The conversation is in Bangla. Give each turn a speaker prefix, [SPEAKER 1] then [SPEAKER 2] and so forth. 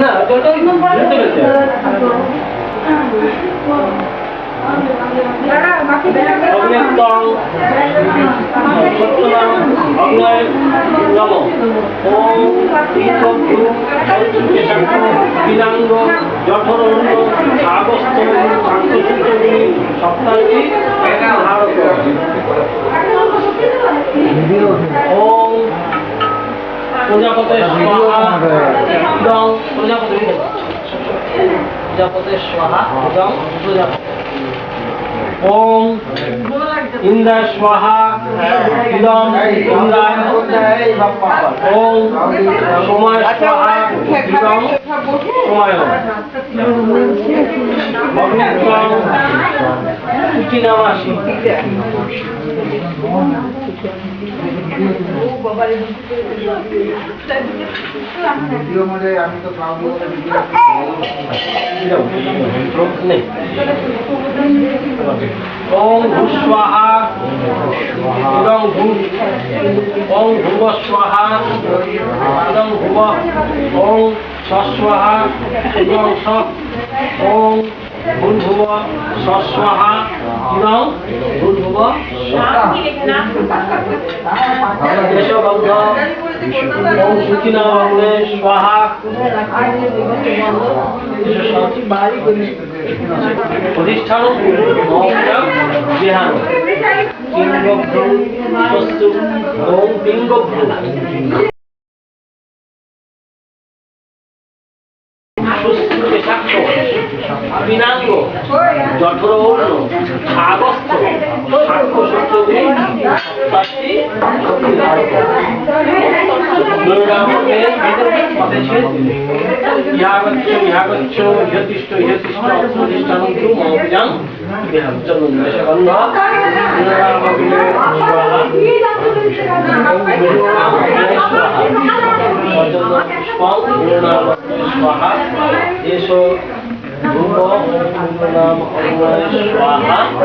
[SPEAKER 1] না জলটা একদম ভরতে গেছে অগ্নিত্বং সত্যনাম অগ্নয় নম ওম তীর্থভূ সঞ্চুকেশাঙ্ক পিনাঙ্গ জঠরণ্য আগস্ত শান্তসূত্রগুলি সপ্তাহটি ভারত ওম প্রজাপতে স্বাহা ইদং প্রজাপতে স্বাহা ইদং প্রজাপতি ওম ইন্দ্রায় স্বাহা ইদং ইন্দ্রায় ওম সোমায় স্বাহা ইদং সোমায় অগ্নিত্বং কুটিনামাসি
[SPEAKER 2] আমি তো
[SPEAKER 1] ওম ভূস্বাহা ইদং ভূ ওম ভুব স্বাহা ইদং ভুব ওম স্বস্বাহা ইদং স ওম ভূর্ভুব স্বস্বাহা ইদং ভূর্ভুব দেশবদ্ধ ওম সূচিনামগ্নে স্বাহা অধিষ্ঠান বিহার পিঙ্গভ্রু স্বস্তু ওম পিঙ্গভ্রু পিনাঙ্গ জঠরৌর্ণ আগস্ত সাক্ষ্য সূত্রগুলি ইহাগচ্ছ ইহাগচ্ছ ইহতিষ্ঠ ইহতিষ্ঠ অধিষ্ঠানং মৌজাং বিহার চন্দ্রগন্ধ स्वाहा एषो धूमो नाम स्वाहा।